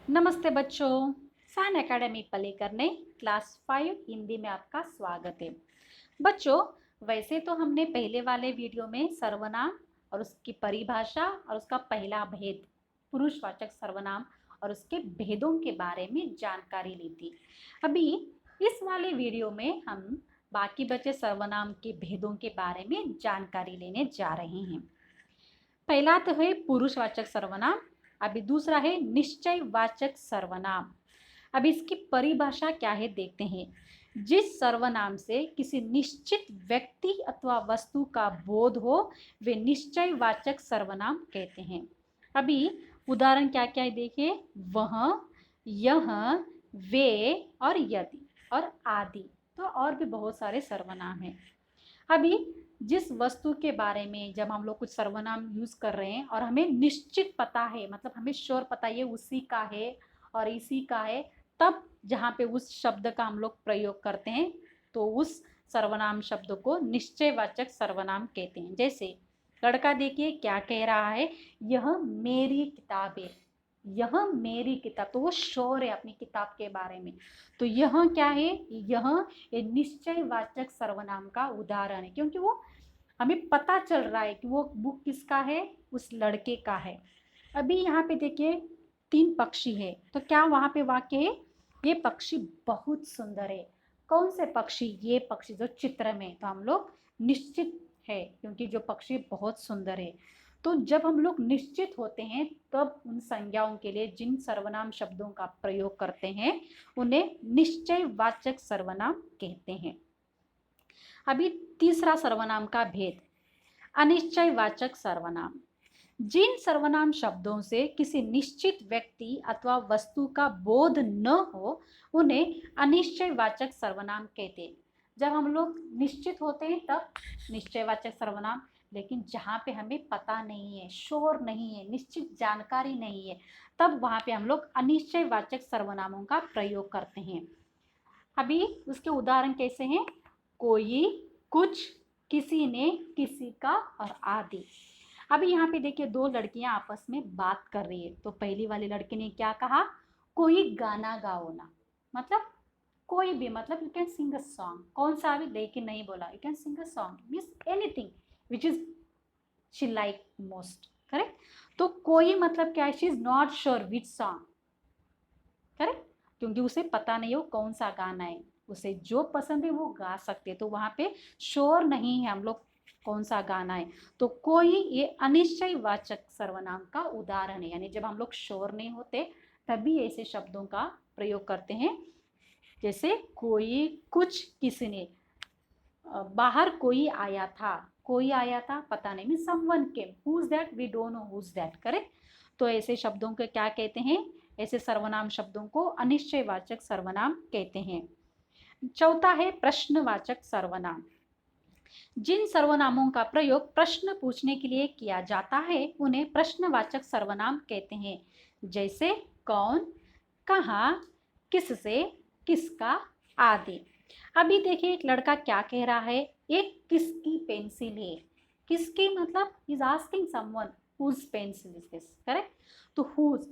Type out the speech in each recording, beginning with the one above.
नमस्ते बच्चों, सान एकेडमी पलेकर ने क्लास 5 हिंदी में आपका स्वागत है। बच्चों, वैसे तो हमने पहले वाले वीडियो में सर्वनाम और उसकी परिभाषा और उसका पहला भेद पुरुषवाचक सर्वनाम और उसके भेदों के बारे में जानकारी ली थी। अभी इस वाले वीडियो में हम बाकी बचे सर्वनाम के भेदों के बारे में जानकारी लेने जा रहे हैं। पहला तो है पुरुषवाचक सर्वनाम, अभी दूसरा है निश्चयवाचक सर्वनाम। अब इसकी परिभाषा क्या है देखते हैं। जिस सर्वनाम से किसी निश्चित व्यक्ति अथवा वस्तु का बोध हो वे निश्चयवाचक सर्वनाम कहते हैं। अभी उदाहरण क्या क्या है देखिए, वह, यह, वे और यदि और आदि, तो और भी बहुत सारे सर्वनाम हैं। अभी जिस वस्तु के बारे में जब हम लोग कुछ सर्वनाम यूज कर रहे हैं और हमें निश्चित पता है, मतलब हमें श्योर पता ये उसी का है और इसी का है, तब जहाँ पे उस शब्द का हम लोग प्रयोग करते हैं तो उस सर्वनाम शब्द को निश्चयवाचक सर्वनाम कहते हैं। जैसे लड़का देखिए क्या कह रहा है, यह मेरी किताब है, यह मेरी किताब, तो वो श्योर है अपनी किताब के बारे में। तो यह क्या है, यह एक निश्चयवाचक सर्वनाम का उदाहरण है, क्योंकि वो हमें पता चल रहा है कि वो बुक किसका है, उस लड़के का है। अभी यहाँ पे देखिए 3 पक्षी है, तो क्या वहाँ पे वाक्य है, ये पक्षी बहुत सुंदर है। कौन से पक्षी, ये पक्षी जो चित्र में, तो हम लोग निश्चित है क्योंकि जो पक्षी बहुत सुंदर है। तो जब हम लोग निश्चित होते हैं तब उन संज्ञाओं के लिए जिन सर्वनाम शब्दों का प्रयोग करते हैं उन्हें निश्चयवाचक सर्वनाम कहते हैं। अभी तीसरा सर्वनाम का भेद, अनिश्चयवाचक सर्वनाम। जिन सर्वनाम शब्दों से किसी निश्चित व्यक्ति अथवा वस्तु का बोध न हो उन्हें अनिश्चयवाचक सर्वनाम कहते हैं। जब हम लोग निश्चित होते हैं तब निश्चयवाचक सर्वनाम, लेकिन जहाँ पे हमें पता नहीं है, श्योर नहीं है, निश्चित जानकारी नहीं है, तब वहाँ पे हम लोग अनिश्चयवाचक सर्वनामों का प्रयोग करते हैं। अभी उसके उदाहरण कैसे हैं, कोई, कुछ, किसी ने, किसी का और आदि। अभी यहाँ पे देखिए 2 लड़कियां आपस में बात कर रही है, तो पहली वाली लड़की ने क्या कहा, कोई गाना गाओ ना, मतलब कोई भी, मतलब you can sing a song, कौन सा भी लेकिन नहीं बोला, you can sing a song means anything which is she like most, correct. तो कोई मतलब क्या है, she is not sure which song, correct, क्योंकि उसे पता नहीं हो कौन सा गाना है, उसे जो पसंद है वो गा सकते, तो वहां पे श्योर नहीं है हम लोग कौन सा गाना है। तो कोई ये अनिश्चयवाचक सर्वनाम का उदाहरण है, यानी जब हम लोग श्योर नहीं होते तभी ऐसे शब्दों का प्रयोग करते हैं। जैसे कोई, कुछ, किसी ने, बाहर कोई आया था, कोई आया था पता नहीं, mean someone came, who is that, we don't know who is that, correct. तो ऐसे शब्दों को क्या कहते हैं, ऐसे सर्वनाम शब्दों को अनिश्चयवाचक सर्वनाम कहते हैं। चौथा है प्रश्नवाचक सर्वनाम। जिन सर्वनामों का प्रयोग प्रश्न पूछने के लिए किया जाता है उन्हें प्रश्नवाचक सर्वनाम कहते हैं। जैसे कौन, कहाँ, किससे, किसका आदि। अभी देखिए एक लड़का क्या कह रहा है, एक किसकी पेंसिल है, किसकी मतलब is asking someone whose pencil is this, correct. तो हुज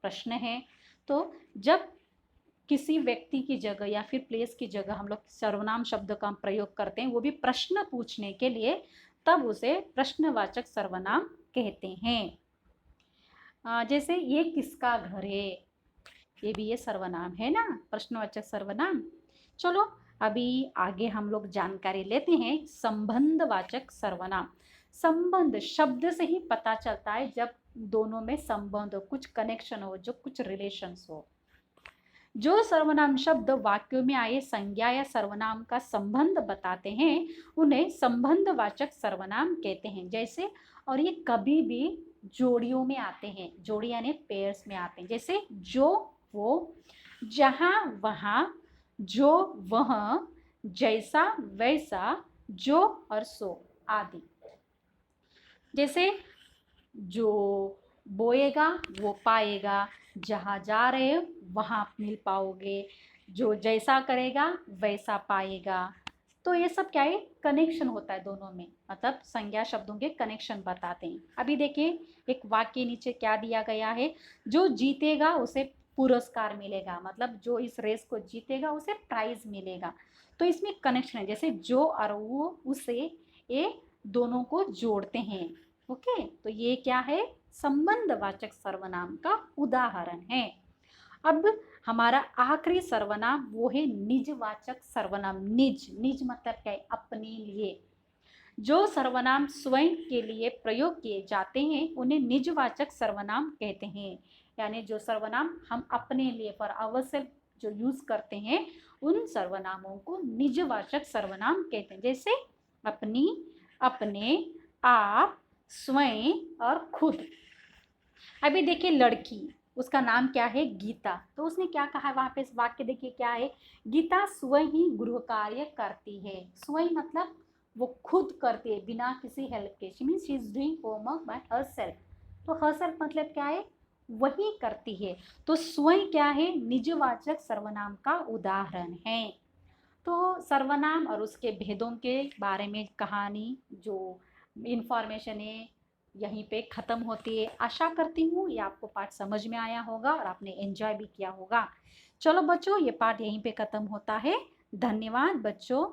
प्रश्न है, तो जब किसी व्यक्ति की जगह या फिर प्लेस की जगह हम लोग सर्वनाम शब्द का प्रयोग करते हैं, वो भी प्रश्न पूछने के लिए, तब उसे प्रश्नवाचक सर्वनाम कहते हैं। जैसे ये किसका घर है, ये भी ये सर्वनाम है ना, प्रश्नवाचक सर्वनाम। चलो अभी आगे हम लोग जानकारी लेते हैं संबंधवाचक सर्वनाम। संबंध शब्द से ही पता चलता है, जब दोनों में संबंध हो, कुछ कनेक्शन हो, जो कुछ रिलेशंस हो। जो सर्वनाम शब्द वाक्यों में आए संज्ञा या सर्वनाम का संबंध बताते हैं उन्हें संबंधवाचक सर्वनाम कहते हैं। जैसे, और ये कभी भी जोड़ियों में आते हैं, जोड़ी यानी पेयर्स में आते हैं। जैसे जो, वो, जहां, वहां, जो, वह, जैसा, वैसा, जो और सो आदि। जैसे जो बोएगा वो पाएगा, जहाँ जा रहे हो वहाँ मिल पाओगे, जो जैसा करेगा वैसा पाएगा। तो ये सब क्या है, कनेक्शन होता है दोनों में, मतलब संज्ञा शब्दों के कनेक्शन बताते हैं। अभी देखिए एक वाक्य नीचे क्या दिया गया है, जो जीतेगा उसे पुरस्कार मिलेगा, मतलब जो इस रेस को जीतेगा उसे प्राइज मिलेगा। तो इसमें कनेक्शन है, जैसे जो और वो, उसे, ये दोनों को जोड़ते हैं। ओके, तो ये क्या है, संबंधवाचक सर्वनाम का उदाहरण है। अब हमारा आखिरी सर्वनाम वो है निजवाचक सर्वनाम। निज, निज मतलब क्या है, अपने लिए। जो सर्वनाम स्वयं के लिए प्रयोग किए जाते हैं उन्हें निजवाचक सर्वनाम कहते हैं। यानी जो सर्वनाम हम अपने लिए पर अवसर जो यूज करते हैं उन सर्वनामों को निजवाचक सर्वनाम कहते हैं। जैसे अपनी, अपने, आप, स्वयं और खुद। अभी देखिए लड़की, उसका नाम क्या है, गीता। तो उसने क्या कहा है वहां पे, इस वाक्य देखिए क्या है, गीता स्वयं ही गृह कार्य करती है। स्वयं मतलब वो खुद करती है बिना किसी हेल्प के। She means she is doing homework by herself. तो हरसेल्फ मतलब क्या है, वही करती है। तो स्वयं क्या है, निजवाचक सर्वनाम का उदाहरण है। तो सर्वनाम और उसके भेदों के बारे में कहानी, जो इंफॉर्मेशन है, यहीं पे ख़त्म होती है। आशा करती हूँ ये आपको पाठ समझ में आया होगा और आपने एंजॉय भी किया होगा। चलो बच्चों, ये पाठ यहीं पे ख़त्म होता है। धन्यवाद बच्चों।